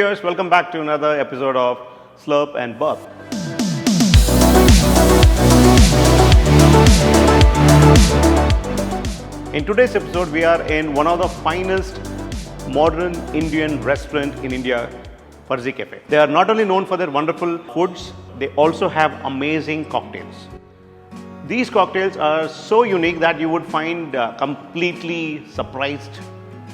viewers, welcome back to another episode of Slurp and Burp. In today's episode, we are in one of the finest modern Indian restaurant in India, Farzi Cafe. They are not only known for their wonderful foods, they also have amazing cocktails. These cocktails are so unique that you would find completely surprised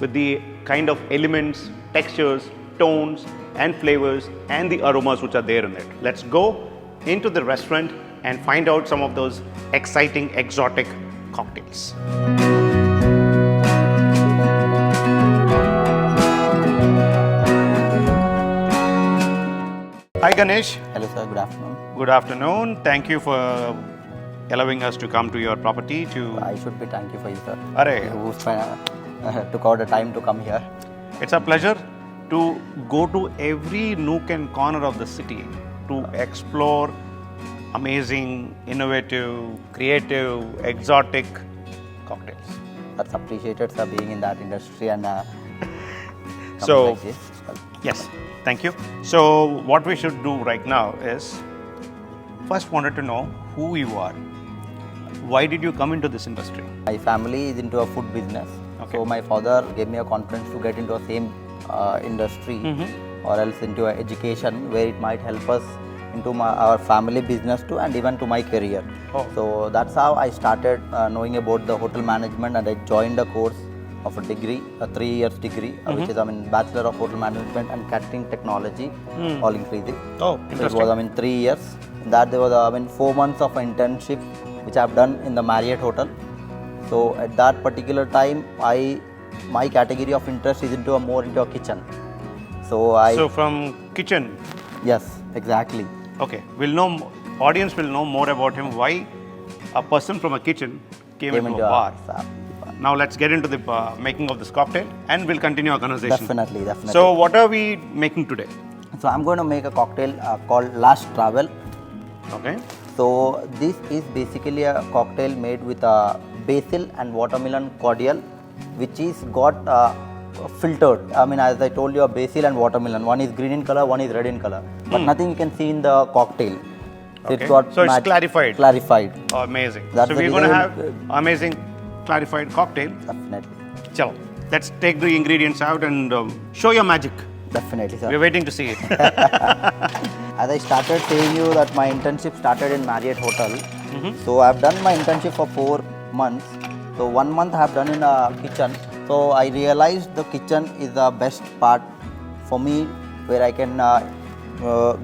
with the kind of elements, textures, tones and flavors and the aromas which are there in it. Let's go into the restaurant and find out some of those exciting exotic cocktails. Hi Ganesh. Hello sir, good afternoon. Good afternoon. Thank you for allowing us to come to your property to... I should be thank you for you sir. Array. Who took out the time to come here. It's a pleasure to go to every nook and corner of the city to explore amazing, innovative, creative, exotic cocktails. That's appreciated sir, being in that industry and So, like this. yes, thank you. So, what we should do right now is first wanted to know who you are. Why did you come into this industry? My family is into a food business. Okay. So my father gave me a confidence to get into the same industry or else into education where it might help us into our family business too and even to my career. Oh. So that's how I started knowing about the hotel management and I joined a course of a degree, a 3 years degree, which is Bachelor of Hotel Management and Catering Technology, all inclusive. Oh, So interesting. it was 3 years. In that there was 4 months of internship which I have done in the Marriott Hotel. So at that particular time, my category of interest is more into a kitchen. So from kitchen. Yes, exactly. Okay, audience will know more about him, why a person from a kitchen came into a bar. Now let's get into the making of this cocktail and we'll continue our conversation. Definitely. So what are we making today? So I'm going to make a cocktail called Last Travel. Okay. So this is basically a cocktail made with a basil and watermelon cordial, which is got filtered. As I told you, a basil and watermelon. One is green in color, one is red in color. But nothing you can see in the cocktail. So Okay. it's So it's clarified. Clarified. Oh, amazing. That's So the we're going to reason- have amazing clarified cocktail. Definitely. Chalo, let's take the ingredients out and show your magic. Definitely, sir. We're waiting to see it. As I started saying you that my internship started in Marriott Hotel. So I've done my internship for 4 months. So 1 month I have done in a kitchen. So I realized the kitchen is the best part for me where I can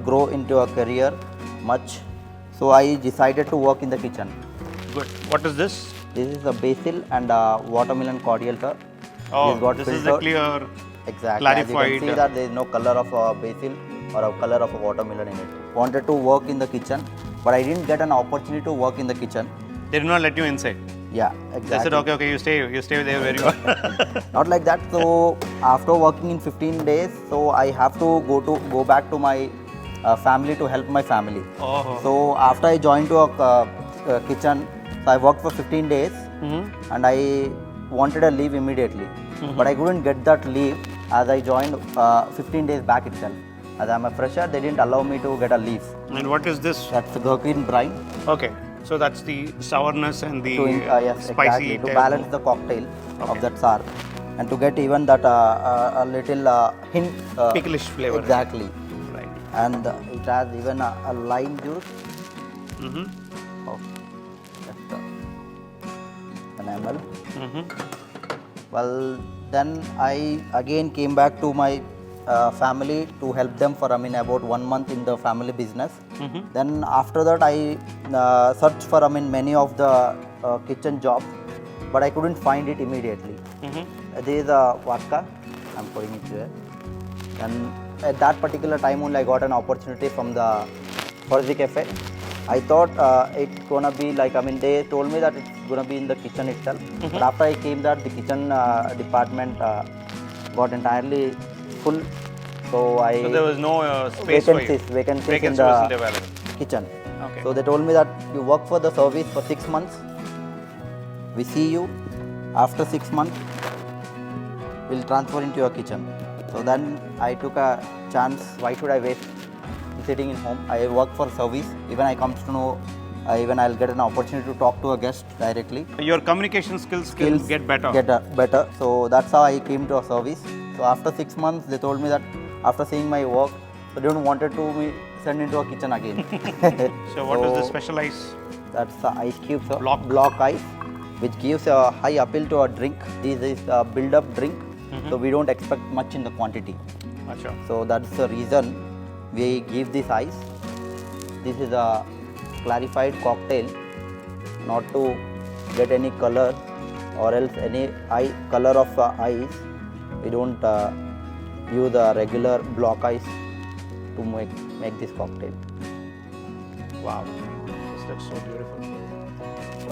grow into a career much. So I decided to work in the kitchen. Good. What is this? This is the basil and watermelon cordial, sir. Oh, got this is the filtered. clear, Exactly. clarified. As you can see that there is no color of basil or a color of a watermelon in it. Wanted to work in the kitchen, but I didn't get an opportunity to work in the kitchen. They did not let you inside. Yeah, exactly. They said, okay, you stay there very well. Not like that. So after working in 15 days, so I have to go back to my family to help my family. Oh. So after I joined to a kitchen, so I worked for 15 days and I wanted a leave immediately. But I couldn't get that leave as I joined 15 days back itself. As I'm a fresher, they didn't allow me to get a leave. And what is this? That's the gherkin brine. Okay. So that's the sourness and the Yes, spicy exactly. To taste. balance the cocktail of that sour. And to get even that a little hint. Picklish flavor. Exactly. Right. And it has even a lime juice. Oh, that's the enamel. Well, then I again came back to my family to help them for about 1 month in the family business. Then after that I searched for many of the kitchen jobs, but I couldn't find it immediately. This is a vodka. I'm pouring it here. And at that particular time only I got an opportunity from the Farzi Cafe. I thought it's gonna be they told me that it's gonna be in the kitchen itself. But after I came there, the kitchen department got entirely full. So there was no space for you. Vacancies in the wasn't available. kitchen. Okay. So they told me that you work for the service for 6 months. We see you after 6 months. We'll transfer into your kitchen. So then I took a chance. Why should I waste sitting in home? I work for service. Even I comes to know, even I'll get an opportunity to talk to a guest directly. Your communication skills get better. Better. So that's how I came to a service. So after 6 months, they told me that after seeing my work, so they don't wanted to be sent into a kitchen again. So what is the special ice? That's the ice cube, sir. Block ice, which gives a high appeal to a drink. This is a build-up drink, so we don't expect much in the quantity. Achha. So that's the reason we give this ice. This is a clarified cocktail, not to get any color or else any color of ice. We don't use the regular block ice to make this cocktail. Wow, this looks so beautiful.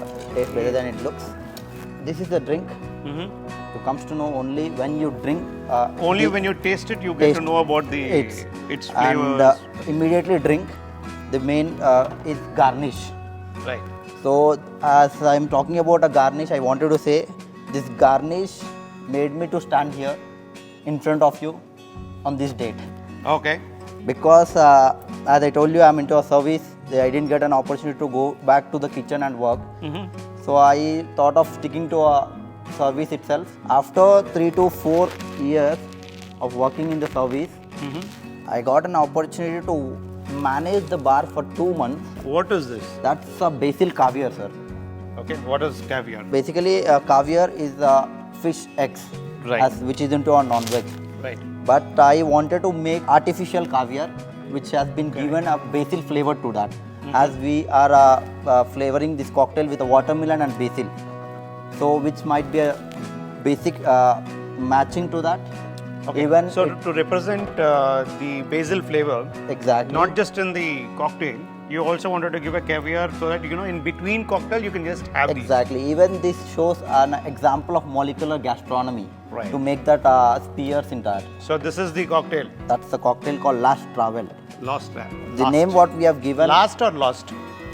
It tastes better than it looks. This is the drink. You comes to know only when you drink. Only when you taste it, you get to know about its flavors. And immediately drink. The main is garnish. Right. So as I am talking about a garnish, I wanted to say this garnish made me to stand here in front of you on this date. Okay. Because as I told you, I'm into a service. I didn't get an opportunity to go back to the kitchen and work. So I thought of sticking to a service itself. After 3 to 4 years of working in the service, I got an opportunity to manage the bar for 2 months. What is this? That's a basil caviar, sir. Okay, what is caviar? Basically, caviar is fish eggs, Right. which is into a non-veg. Right. But I wanted to make artificial caviar, which has been given a basil flavor to that, as we are flavoring this cocktail with a watermelon and basil. So, which might be a basic matching to that. Okay. Even so to represent the basil flavor, exactly. not just in the cocktail, you also wanted to give a caviar so that in between cocktail you can just have Exactly. Even this shows an example of molecular gastronomy Right. to make that spears in that. these. So this is the cocktail. That's the cocktail called Last Travel. Lost trap. The name what we have given. Last or lost?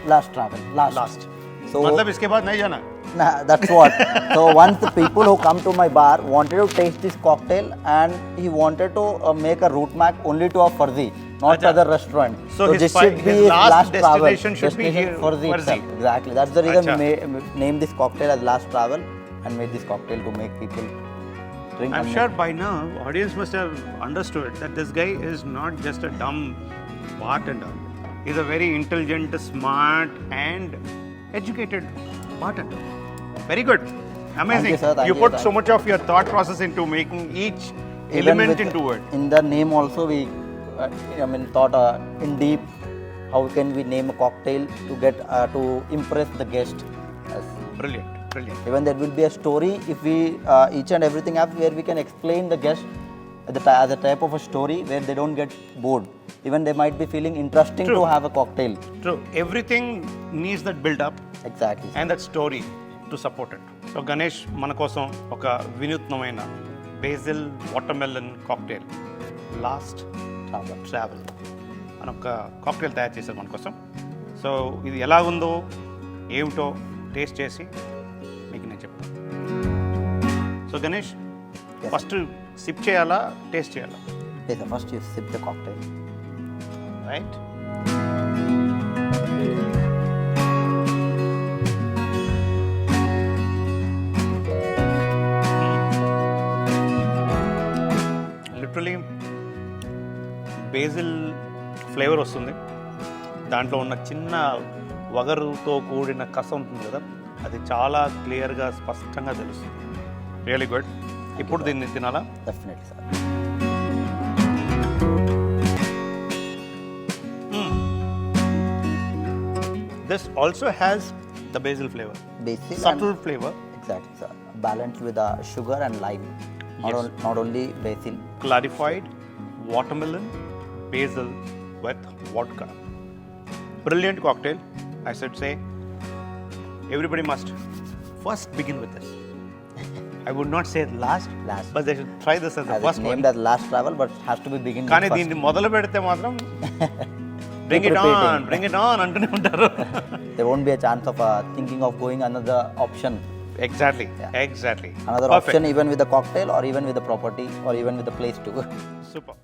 Last Travel. Last. So मतलब इसके बाद नहीं जाना. nah, that's what. So once the people who come to my bar wanted to taste this cocktail and he wanted to make a route map only to a Farzi, not to Acha. other restaurant. So his last destination should be here, Farzi Farzi. itself. Exactly. That's the reason Acha. we named this cocktail as Last Travel and made this cocktail to make people drink. I'm and sure make- by now audience must have understood that this guy is not just a dumb bartender. He's a very intelligent, smart and educated bartender. Very good. Amazing. you, sir. Thank You you, put thank so you. much of your thought process into making each Even element with- into it. In the name also we, thought in deep, how can we name a cocktail to get to impress the guest. Yes. Brilliant. Brilliant. Even there will be a story if we each and everything have where we can explain the guest as a type of a story where they don't get bored. Even they might be feeling interesting True. to have a cocktail. True. Everything needs that build up Exactly. and that story to support it. So Ganesh మన కోసం ఒక వినూత్నమైన basil watermelon cocktail last travel అని ఒక cocktail తయారు చేశారు మన కోసం. సో ఇది ఎలా ఉందో ఏమిటో టేస్ట్ చేసి మీకు నేను చెప్తాను. సో గణేష్ ఫస్ట్ సిప్ చేయాలా టేస్ట్ చేయాలా? Yes, first you sip the cocktail. Right. Literally basil flavour వస్తుంది. దాంట్లో ఉన్న చిన్న వగరుతో కూడిన కస ఉంటుంది కదా, అది చాలా క్లియర్గా స్పష్టంగా తెలుస్తుంది. Really good. ఇప్పుడు దీన్ని తినాలా? Definitely, sir. This also has the basil flavor. Basil Subtle and, flavor. exactly, sir. Balanced with sugar and lime. Yes. Not only basil. Clarified watermelon basil with vodka. Brilliant cocktail. I should say everybody must first begin with this. I would not say last, but they should try this as the As first it's one. named as Last Travel, but has to be beginning కానీ first. దీన్ని మొదలు పెడితే మాత్రం bring it repeating. on, bring it on అంటూనే ఉంటారు. There won't be a chance of thinking of going another option Exactly. Yeah. Exactly. Another Perfect. option even with the cocktail or even with the property or even with the place too. Super.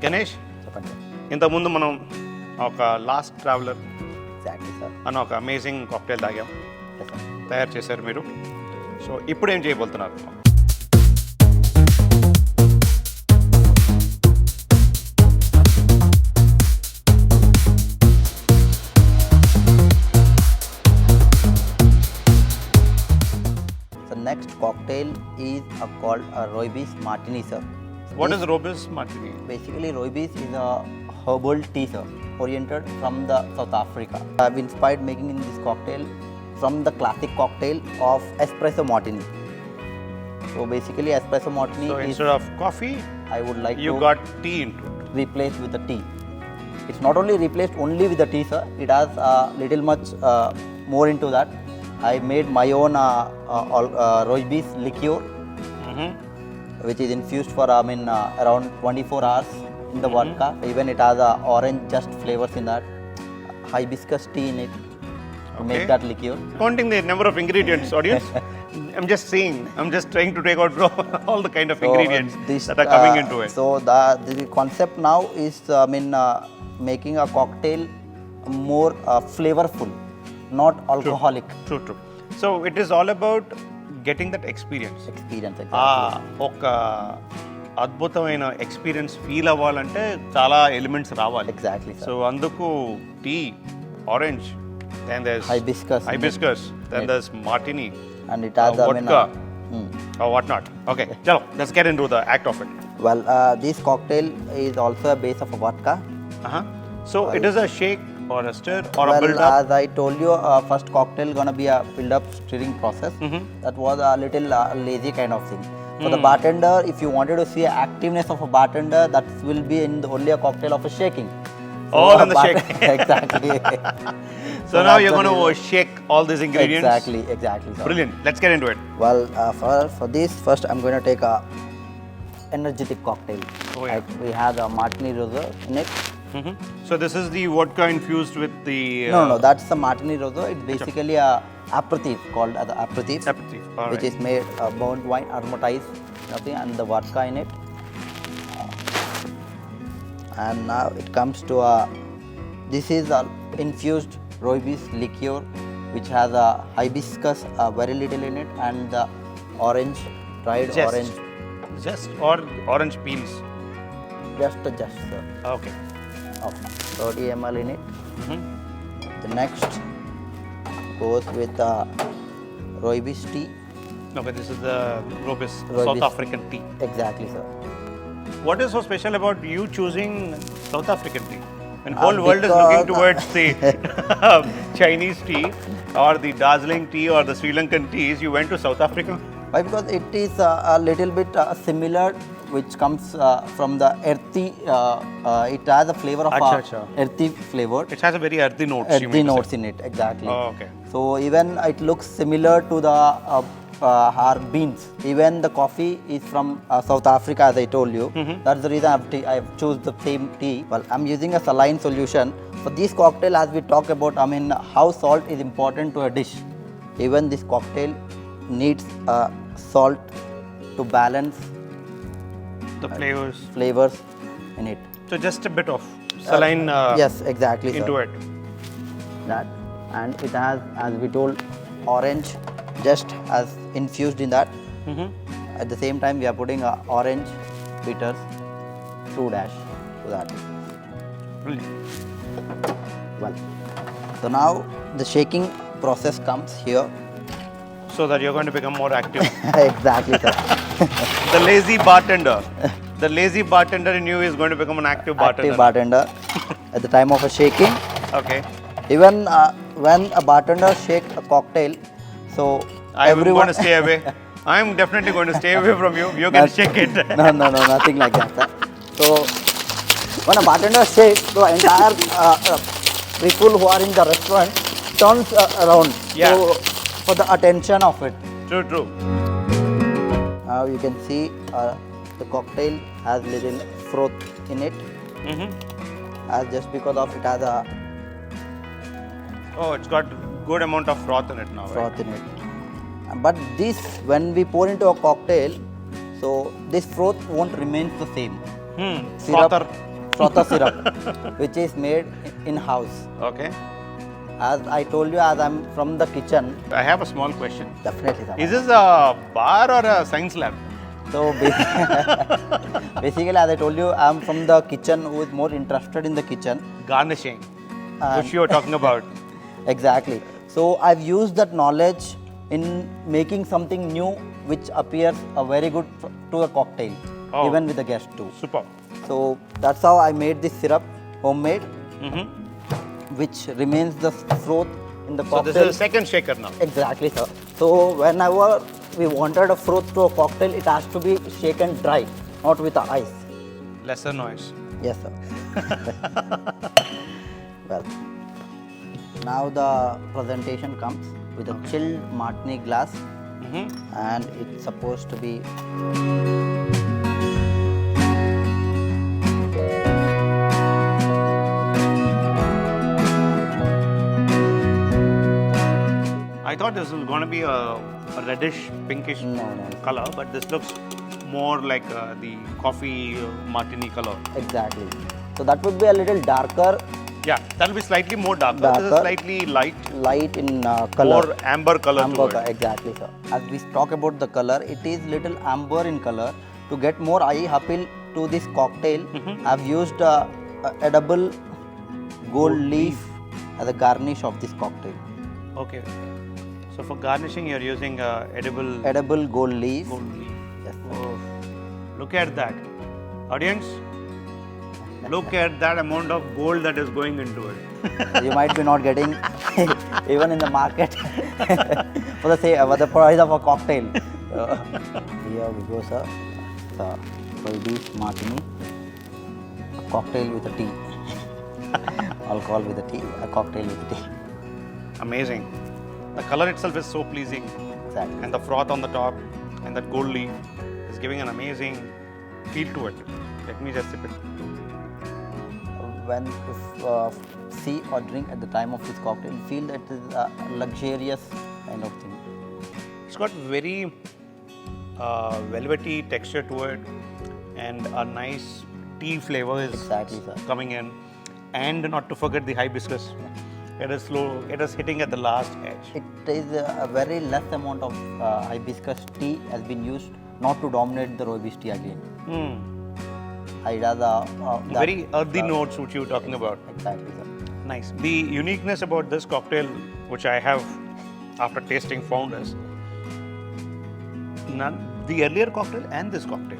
Ganesh, చెప్పండి sir. ఇంతకుముందు మనం ఒక last traveller exactly sir. అని ఒక amazing cocktail తాగాం, yes sir. తయారు చేశారు మీరు. So ఇప్పుడు ఏం చేయబోతున్నారు? The next cocktail is called Roobies Martini, sir. What is Roobies Martini? Basically, Roobies is a herbal tea, sir, oriented from the South Africa. I've inspired making in this cocktail from the classic cocktail of espresso martini. So basically, espresso martini So is, instead of coffee, I would like you to got tea into it. replace with the tea. It's not only replaced only with the tea, sir. It has little much more into that. I made my own Roobies liqueur, which is infused for around 24 hours in the vodka. Even it has orange just flavors in that. Hibiscus tea in it to make Okay. that liqueur. Counting the number of ingredients, audience. I'm just saying, I'm just trying to take out all the kind of ingredients that are coming into it. So the concept now is making a cocktail more flavorful, not alcoholic. True, true. So it is all about getting that experience. Experience, exactly. ఒక అద్భుతమైన experience feel అవ్వాలంటే చాలా elements రావాలి. Exactly, sir. So అందుకు tea, orange, then there's Hibiscus. then there's martini, And it has vodka, or whatnot. Okay, chalo, let's get into the act of it. Well, this cocktail is also a base of a vodka. So it is a shake or a stir or a Well, build up. as I told you, first cocktail gonna be a build-up stirring process. That was a little lazy kind of thing. For the bartender, if you wanted to see a activeness of a bartender, that will be in only a cocktail of a shaking. All in the shake. Exactly. So now you're going to shake all these ingredients. Exactly. Sir. Brilliant. Let's get into it. Well, for this, first I'm going to take a energetic cocktail. Oh, yeah. Like we have a martini rosé in it. So this is the vodka infused with the No, that's the martini rosé. It's basically a aperitif called the aperitif, aperitif. All which right. is made burnt wine aromatized, nothing, and the vodka in it. And now it comes to this is a infused Roobies liqueur, which has a hibiscus very little in it, and the orange, dried orange, Just or orange peels. just sir. Okay. Of 30 ml in it. The next goes with Roobies tea. Okay, this is the Roobies South Roobies. African tea. Exactly, sir. What is so special about you choosing South African tea? And whole world is looking towards the Chinese tea or the dazzling tea or the Sri Lankan teas. You went to South Africa? Why? Because it is a little bit similar, which comes from the earthy. It has a flavor of Acha. earthy flavor. It has a very earthy notes. you Earthy mean to notes say. in it, exactly. Oh, okay. So even it looks similar to the our beans. Even the coffee is from South Africa, as I told you. That's the reason I've choose the same tea. Well, I'm using a saline solution for this cocktail. As we talk about, how salt is important to a dish. Even this cocktail needs salt to balance The flavors in it. So just a bit of saline Yes, exactly, into sir. it. That, and it has, as we told, orange just as infused in that. At the same time, we are putting orange bitters, 2 dash to that. Brilliant. Well, so now the shaking process comes here. So that you're going to become more active. Exactly, sir. The lazy bartender. The lazy bartender in you is going to become an active bartender. Active bartender at the time of a shaking. Okay. Even when a bartender shake a cocktail, so I'm going to stay away. I'm definitely going to stay away from you. You can shake it. No, nothing like that, sir. So when a bartender shakes, the entire people who are in the restaurant turns around. Yeah. So, for the attention of it. True. Now you can see the cocktail has little froth in it. As just because of it has a Oh, it's got good amount of froth in it now. froth in it. But this, when we pour into a cocktail, so this froth won't remain the same. Frother. Frother syrup, which is made in house. Okay. As I told you, as I'm from the kitchen, I have a small question. definitely. Sir. Is this a bar or a science lab? So basically, as I told you, I'm from the kitchen, who is more interested in the kitchen. Garnishing, And- which you were talking about. Exactly. So I've used that knowledge in making something new, which appears very good to a cocktail, Oh. even with the guest too. Super. So that's how I made this syrup, homemade, Mm-hmm. which remains the froth in the So cocktail. this is the second shaker now. Exactly, sir. So whenever we wanted a froth to a cocktail, it has to be shaken dry, not with the ice. Lesser noise. Yes, sir. Well, now the presentation comes with a chilled martini glass, and it's supposed to be I thought this was going to be a reddish, pinkish No. color, but this looks more like the coffee martini color. exactly. So that would be a little darker, Yeah, that will be slightly more darker. This is Darker. slightly light, light in color. more amber color Amber, to it. exactly, sir. As we talk about the color, it is little amber in color. To get more eye appeal to this cocktail, I've used edible gold leaf as a garnish of this cocktail. Okay. So for garnishing, you're using edible Edible gold leaf. gold leaf. Yes. Oh, look at that. Audience, look at that amount of gold that is going into it. You might be not getting even in the market for the price of a cocktail. Here we go, sir. The Roobies Martini, a cocktail with a tea. Alcohol with a tea, a cocktail with a tea. Amazing. The color itself is so pleasing, Exactly. and the froth on the top, and that gold leaf is giving an amazing feel to it. Let me just sip it. When see or drink at the time of this cocktail, feel that it is a luxurious kind of thing. It's got very velvety texture to it, and a nice tea flavor is Exactly, sir. coming in, and not to forget the hibiscus. It is slow. It is hitting at the last edge. It is a very less amount of hibiscus tea has been used not to dominate the Rooibos tea again. It has that- Very earthy notes which you were talking about. Exactly, sir. Nice. The uniqueness about this cocktail, which I have after tasting found is the earlier cocktail and this cocktail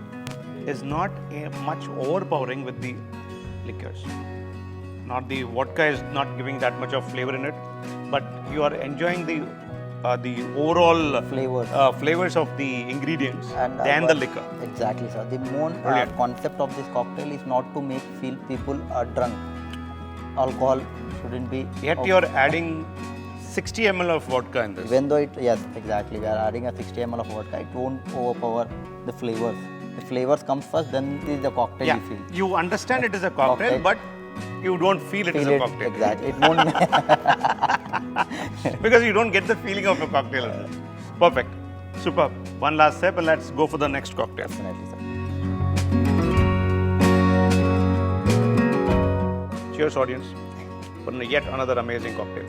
is not much overpowering with the liquors. Not the vodka is not giving that much of flavor in it, but you are enjoying the overall Flavors. flavors of the ingredients And, than the liquor. Exactly, sir. The main Brilliant. concept of this cocktail is not to make feel people drunk. Alcohol shouldn't be. Yet you are adding 60 ml of vodka in this. Even though it, yes, exactly, we are adding a 60 ml of vodka, it won't overpower the flavors. The flavors comes first, then it is the cocktail Yeah, you feel. you understand it is a cocktail, Cocktail. but you don't feel it is Feel a it, cocktail. exactly. It won't. Because you don't get the feeling of a cocktail. Perfect. Superb. One last sip and let's go for the next cocktail. Definitely, sir. Cheers, audience, for yet another amazing cocktail.